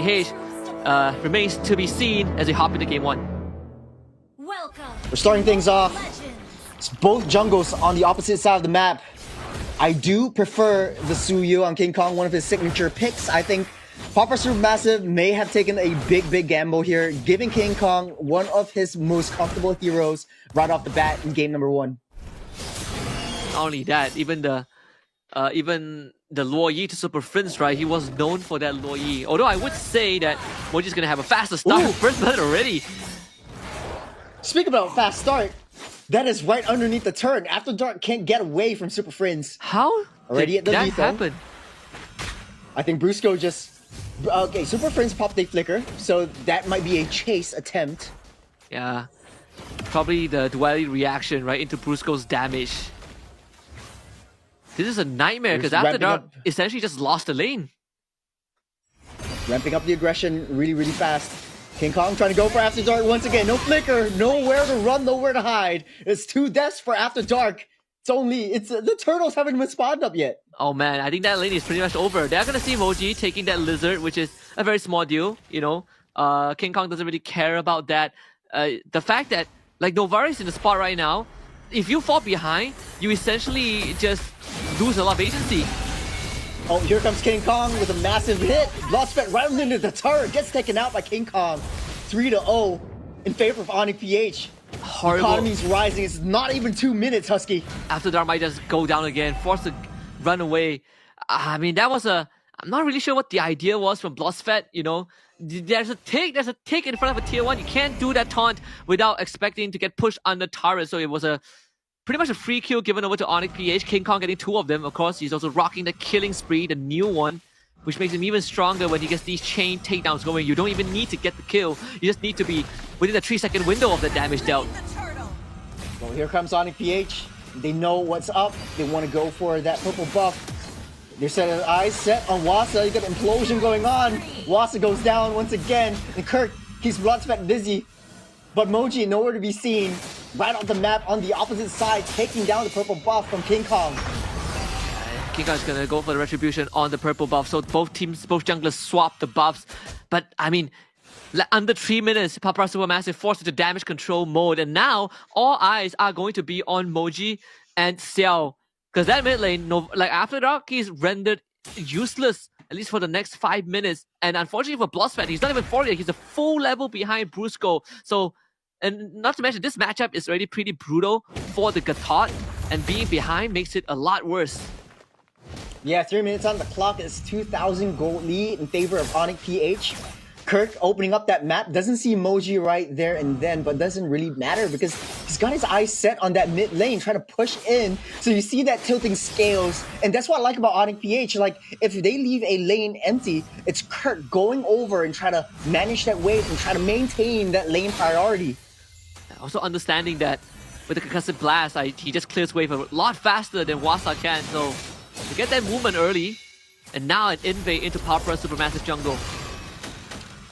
MLBBTournament remains to be seen as we hop into Game 1. We're starting things off. It's both jungles on the opposite side of the map. I do prefer the Suyu on King Kong, one of his signature picks. I think PAPARA Supermassive may have taken a big gamble here, giving King Kong one of his most comfortable heroes right off the bat in game number 1. Not only that, even the Luo Yi to Super Prince, right? He was known for that Luo Yi. Although I would say that Moji's gonna have a faster start. First blood already. Speak about fast start. That is right underneath the turret. After Dark can't get away from Super Friends. How already did at the that lethal. happen? I think Brusco just... Okay, Super Friends popped a flicker, so that might be a chase attempt. Yeah. Probably the duality reaction right into Brusco's damage. This is a nightmare because After Dark essentially just lost the lane. Ramping up the aggression really fast. King Kong trying to go for After Dark once again. No flicker, nowhere to run, nowhere to hide. It's 2 deaths for After Dark. The turtles haven't even spawned up yet. Oh man, I think that lane is pretty much over. They're gonna see Moji taking that lizard, which is a very small deal, you know. King Kong doesn't really care about that. The fact that like Novari is in the spot right now, if you fall behind, you essentially just lose a lot of agency. Oh, here comes King Kong with a massive hit. Bloodspet right into the turret, gets taken out by King Kong. 3-0 in favor of ONIC PH. Horrible. Economy's rising. It's not even 2 minutes, Husky. After Dark might just go down again, forced to run away. I mean, that was I'm not really sure what the idea was from Bloodspet, you know. There's a tick in front of a tier 1. You can't do that taunt without expecting to get pushed under turret. So it was pretty much a free kill given over to ONIC PH. King Kong getting 2 of them. Of course, he's also rocking the killing spree, the new one, which makes him even stronger when he gets these chain takedowns going. You don't even need to get the kill. You just need to be within the 3-second window of the damage dealt. Well, here comes ONIC PH. They know what's up. They want to go for that purple buff. Their eyes set on Wasa. You got an implosion going on. Wasa goes down once again. And Kirk keeps Bloodspet busy. But Moji nowhere to be seen. Right on the map on the opposite side, taking down the purple buff from King Kong. King Kong's gonna go for the retribution on the purple buff. So both junglers swap the buffs. But I mean, under 3 minutes, PAPARA Supermassive forced into damage control mode. And now all eyes are going to be on Moji and Xiao. Because that mid lane, like After Dark, he's rendered useless, at least for the next 5 minutes. And unfortunately for Bloodspet, he's not even 40 yet. He's a full level behind Brusco. So, and not to mention, this matchup is already pretty brutal for the Gatot. And being behind makes it a lot worse. Yeah, 3 minutes on the clock. It's 2,000 gold lead in favor of ONIC PH. Kirk opening up that map, doesn't see Moji right there and then, but doesn't really matter because he's got his eyes set on that mid lane, trying to push in. So you see that tilting scales, and that's what I like about ONIC PH. Like, if they leave a lane empty, it's Kirk going over and try to manage that wave and try to maintain that lane priority. Also understanding that with the concussive blast, he just clears wave a lot faster than Wasa can. So to get that movement early, and now an invade into PAPARA Supermassive jungle.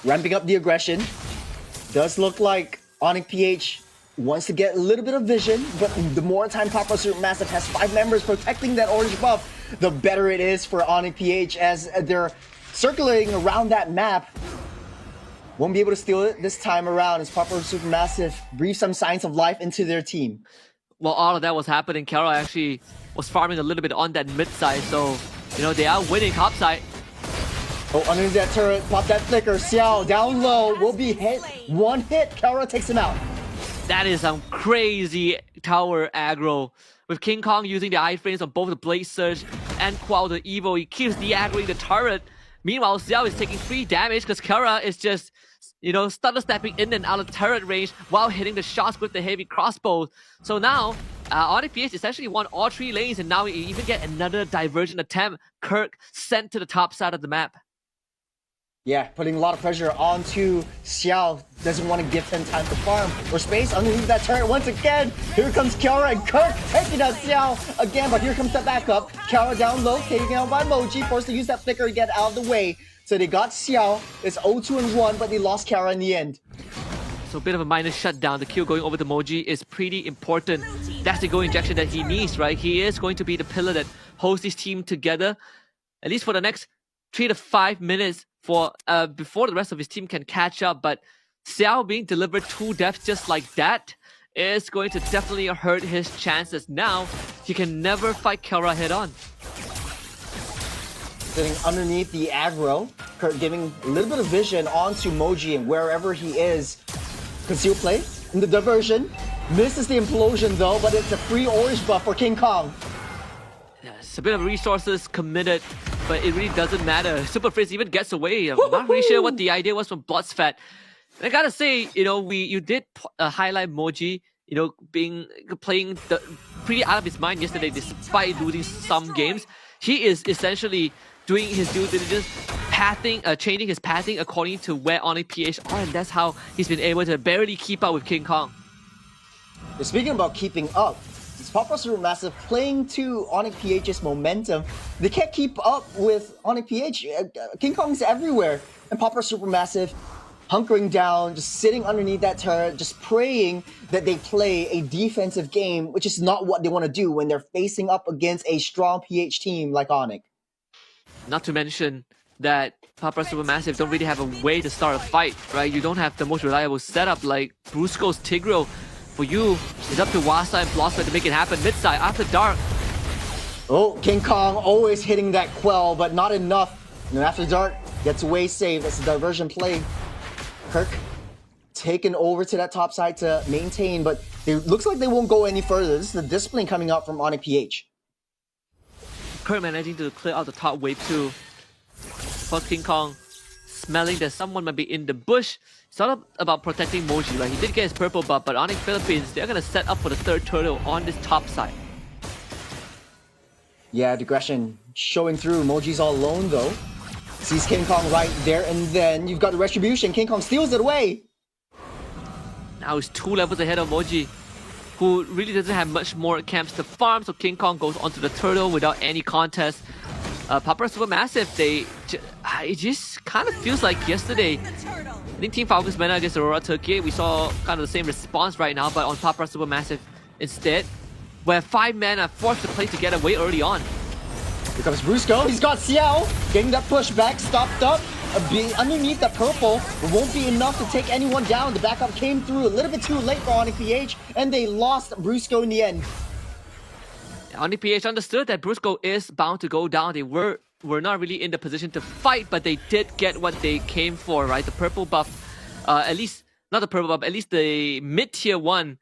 Ramping up the aggression. Does look like ONIC PH wants to get a little bit of vision, but the more time PAPARA Supermassive has 5 members protecting that orange buff, the better it is for ONIC PH as they're circulating around that map. Won't be able to steal it this time around as PAPARA Supermassive breathe some signs of life into their team. While all of that was happening, Kara actually was farming a little bit on that mid side, so you know they are winning top side. Oh, underneath that turret, pop that flicker. Xiao down low, will be hit. 1 hit, Kara takes him out. That is some crazy tower aggro. With King Kong using the iframes on both the Blade Surge and Qual the Evo, he keeps de-aggroing the turret. Meanwhile, Xiao is taking 3 damage because Kara is just, you know, stutter stepping in and out of turret range while hitting the shots with the heavy crossbow. So now, ONIC PH essentially won all 3 lanes, and now we even get another divergent attempt. Kirk sent to the top side of the map. Yeah, putting a lot of pressure onto Xiao. Doesn't want to give him time to farm or space underneath that turret once again. Here comes Kiara and Kirk taking out Xiao again, but here comes the backup. Kiara down low, taken out by Moji, forced to use that flicker to get out of the way. So they got Xiao. It's 0-2-1, but they lost Kiara in the end. So a bit of a minor shutdown. The kill going over to Moji is pretty important. That's the goal injection that he needs, right? He is going to be the pillar that holds this team together, at least for the next 3 to 5 minutes for before the rest of his team can catch up. But Xiao being delivered 2 deaths just like that is going to definitely hurt his chances. Now he can never fight Kara head on. Sitting underneath the aggro, Kurt giving a little bit of vision onto Moji and wherever he is. Conceal play in the diversion. Misses the implosion though, but it's a free orange buff for King Kong. Yes, a bit of resources committed, but it really doesn't matter. Super Frizz even gets away. I'm not really sure what the idea was from Bloodsfat. I gotta say, you did highlight Moji, playing pretty out of his mind yesterday despite losing some games. He is essentially doing his due diligence, changing his pathing according to where ONIC PH are, and that's how he's been able to barely keep up with King Kong. Speaking about keeping up, it's PAPARA Supermassive playing to ONIC PH's momentum. They can't keep up with ONIC PH. King Kong's everywhere, and PAPARA Supermassive hunkering down, just sitting underneath that turret, just praying that they play a defensive game, which is not what they want to do when they're facing up against a strong PH team like ONIC. Not to mention that PAPARA Supermassive don't really have a way to start a fight, right? You don't have the most reliable setup like Brusco's Tigreal. For you, it's up to Wasa and Blossom to make it happen. Midside, after dark. Oh, King Kong always hitting that quell, but not enough. And after dark, gets away safe. That's a diversion play. Kirk taken over to that top side to maintain, but it looks like they won't go any further. This is the discipline coming out from ONIC PH. Kirk managing to clear out the top wave too. For King Kong, smelling that someone might be in the bush. It's not about protecting Moji, right? He did get his purple buff, but ONIC Philippines, they're gonna set up for the third turtle on this top side. Yeah, Digression showing through. Moji's all alone though. Sees King Kong right there, and then you've got the Retribution. King Kong steals it away. Now he's 2 levels ahead of Moji, who really doesn't have much more camps to farm, so King Kong goes onto the turtle without any contest. PAPARA Supermassive, it just kind of feels like yesterday. I think Team Falcons went against Aurora Turkey. We saw kind of the same response right now, but on PAPARA Supermassive instead, where 5 men are forced to play together way early on. Here comes Brusco. He's got Xiao getting that pushback, stopped up. Underneath the purple, it won't be enough to take anyone down. The backup came through a little bit too late for ONIC PH, and they lost Brusco in the end. ONIC PH understood that Brusco is bound to go down. They were not really in the position to fight, but they did get what they came for, right? The purple buff, at least, not the purple buff, at least the mid-tier 1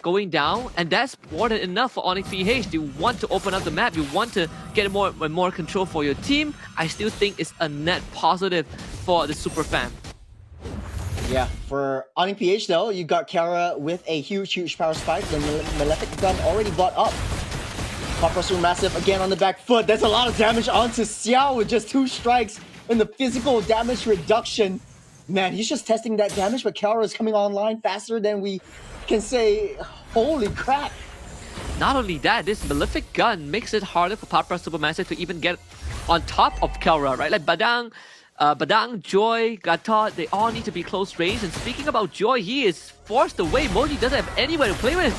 going down, and that's more than enough for ONIC PH. You want to open up the map, you want to get more control for your team. I still think it's a net positive for the Super Fam. Yeah, for ONIC PH though, you got Kara with a huge power spike. The Malefic gun already bought up. PAPARA Supermassive again on the back foot. That's a lot of damage onto Xiao with just 2 strikes and the physical damage reduction. Man, he's just testing that damage, but Kara is coming online faster than we can say. Holy crap. Not only that, this Malefic gun makes it harder for PAPARA Supermassive to even get on top of Kara, right? Like Badang, Joy, Gatot, they all need to be close range. And speaking about Joy, he is forced away. Moji doesn't have anywhere to play with.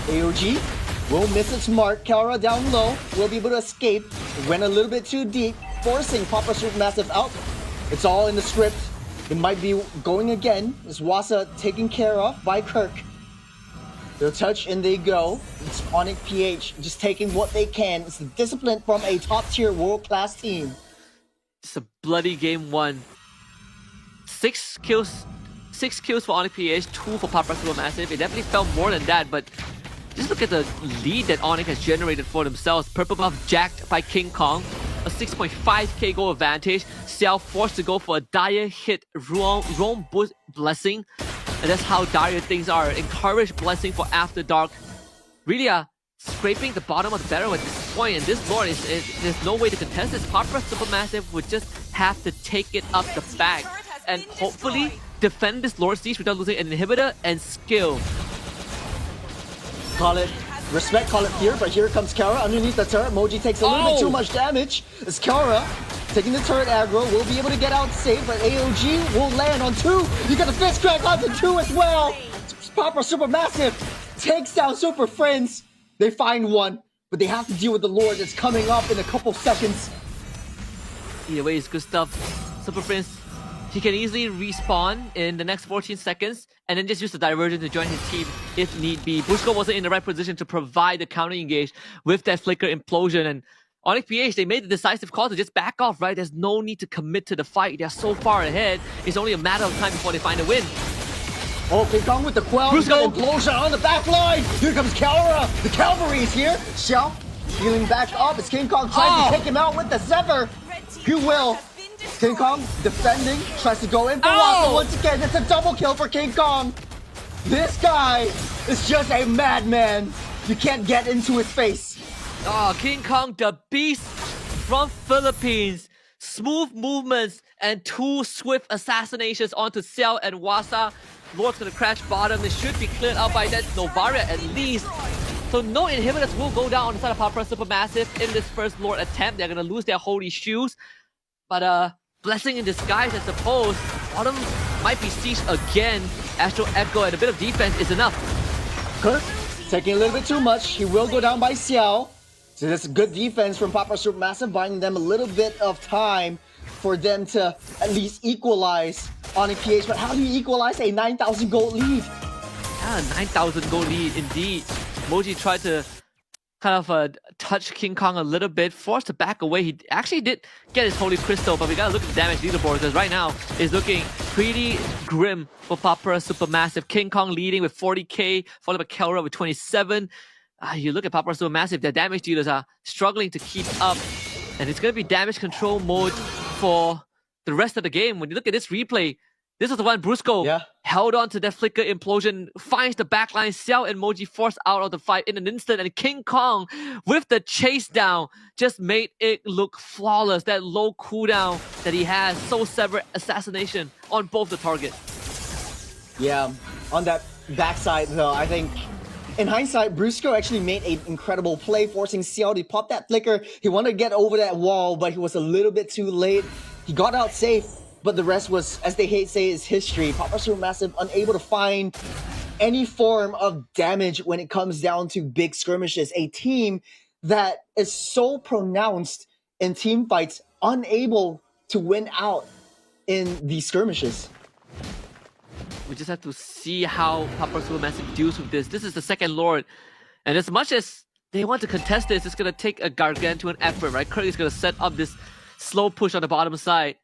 AOG will miss its mark. Kara down low, will be able to escape. Went a little bit too deep, forcing PAPARA Supermassive out. It's all in the script. It might be going again. Is Wasa taken care of by Kirk? They'll touch and they go. It's ONIC PH just taking what they can. It's the discipline from a top-tier world-class team. It's a bloody game 1. 6 kills for ONIC PH, 2 for PAPARA Supermassive. It definitely felt more than that, but just look at the lead that ONIC has generated for themselves. Purple buff jacked by King Kong. A 6.5k goal advantage. Xiao forced to go for a dire hit. Roam Blessing. And that's how dire things are. Encourage Blessing for After Dark. Really scraping the bottom of the barrel at this point. And this Lord, there's no way to contest this. PAPARA Supermassive would just have to take it up the back. And hopefully defend this Lord Siege without losing an inhibitor and skill. Call it respect, call it fear, but here comes Kara underneath the turret. Moji takes a little bit too much damage. As Kara taking the turret aggro, will be able to get out safe, but AOG will land on 2. You got the fist crack onto 2 as well. PAPARA Supermassive takes down Super Friends. They find one, but they have to deal with the Lord that's coming up in a couple seconds. Either way, it's good stuff. Super Prince, he can easily respawn in the next 14 seconds and then just use the diversion to join his team if need be. Busco wasn't in the right position to provide the counter engage with that flicker implosion, and ONIC PH, they made the decisive call to just back off, right? There's no need to commit to the fight. They're so far ahead. It's only a matter of time before they find a win. Oh, King Kong with the quell. Busco. Implosion on the back line. Here comes Kalra. The cavalry is here. Xiao healing back up as King Kong tries to take him out with the Sever. He will. King Kong defending, tries to go in for Waka once again. It's a double kill for King Kong. This guy is just a madman. You can't get into his face. Oh, King Kong, the beast from Philippines. Smooth movements and 2 swift assassinations onto Xiao and Wasa. Lord's gonna crash bottom. They should be cleared out by that Novaria at least. So no inhibitors will go down on the side of PAPARA Supermassive in this first Lord attempt. They're gonna lose their holy shoes. But blessing in disguise, I suppose. Bottom might be sieged again. Astro Echo and a bit of defense is enough. Kirk taking a little bit too much. He will go down by Xiao. So that's good defense from PAPARA Supermassive, buying them a little bit of time for them to at least equalize ONIC PH. But how do you equalize a 9,000 gold lead? Yeah, 9,000 gold lead indeed. Moji tried to kind of touch King Kong a little bit, forced to back away. He actually did get his Holy Crystal, but we gotta look at the damage leaderboard because right now it's looking pretty grim for PAPARA Supermassive. King Kong leading with 40k, followed by Kelra with 27. You look at PAPARA Supermassive, their damage dealers are struggling to keep up, and it's gonna be damage control mode for the rest of the game. When you look at this replay, this is the one Brusco held on to that flicker implosion, finds the backline, Xiao and Moji forced out of the fight in an instant, and King Kong with the chase down just made it look flawless. That low cooldown that he has, Soul Sever assassination on both the targets. Yeah, on that backside though, I think in hindsight, Brusco actually made an incredible play, forcing Xiao to pop that flicker. He wanted to get over that wall, but he was a little bit too late. He got out safe, but the rest was, as they hate say, is history. PAPARA Supermassive unable to find any form of damage when it comes down to big skirmishes. A team that is so pronounced in team fights, unable to win out in these skirmishes. We just have to see how PAPARA Supermassive deals with this. This is the second Lord, and as much as they want to contest this, it's going to take a gargantuan effort, right? Kirk is going to set up this slow push on the bottom side,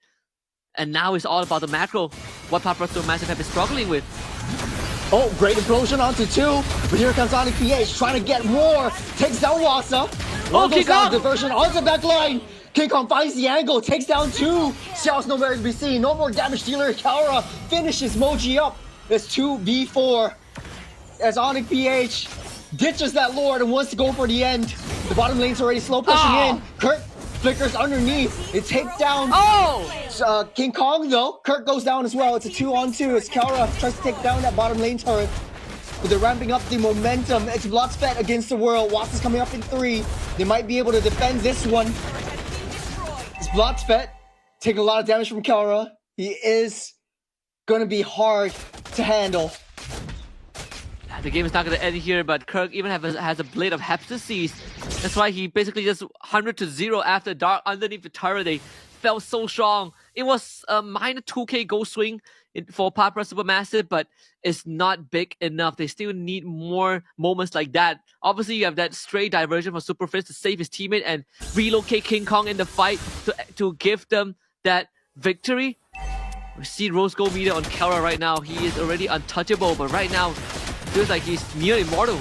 and now it's all about the macro, what PAPARA Supermassive have been struggling with. Oh, great implosion onto 2, but here comes ONIC PH trying to get more, takes down Wasa. Oh, King Kong! Diversion onto the back line. King Kong finds the angle, takes down 2. Xiao's nowhere to be seen. No more damage dealer. Kalra finishes Moji up. It's 2v4 as ONIC PH ditches that Lord and wants to go for the end. The bottom lane's already slow pushing in. Kirk flickers underneath. It takes down King Kong though. Kirk goes down as well. It's a 2-on-2 as Kalra tries to take down that bottom lane turret. But they're ramping up the momentum. It's Bloodspet against the world. Wasa's coming up in 3. They might be able to defend this one. It's Bloodspet taking a lot of damage from Kalra. He is going to be hard to handle. The game is not going to end here, but Kirk even has a Blade of Heptasis. That's why he basically just 100-0 after Dark underneath the turret. They felt so strong. It was a minor 2k goal swing for PAPARA Supermassive, but it's not big enough. They still need more moments like that. Obviously, you have that stray diversion from Super Fist to save his teammate and relocate King Kong in the fight to give them that victory. We see Rose Gold meter on Kalra right now. He is already untouchable, but right now, feels like he's near immortal.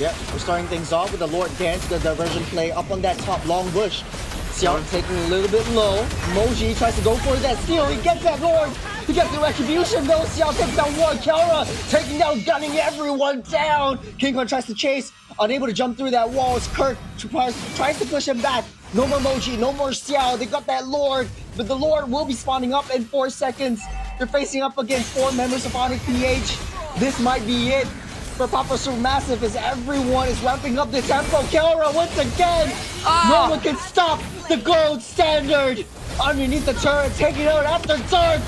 Yep, we're starting things off with the Lord Dance, the diversion play up on that top long bush. Xiao taking a little bit low. Moji tries to go for that steal. He gets that Lord. He gets the retribution though. Xiao takes down one. Kalra taking down, gunning everyone down. King Kong tries to chase. Unable to jump through that wall as Kirk tries to push him back. No more Moji, no more Xiao. They got that Lord, but the Lord will be spawning up in 4 seconds. They're facing up against 4 members of ONIC PH. This might be it for PAPARA Supermassive as everyone is ramping up the tempo. Kalra once again. No one can stop the gold standard underneath the turret, taking out after dark.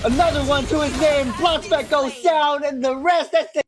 Another one to his name. Bloodspec goes down, and the rest, that's it.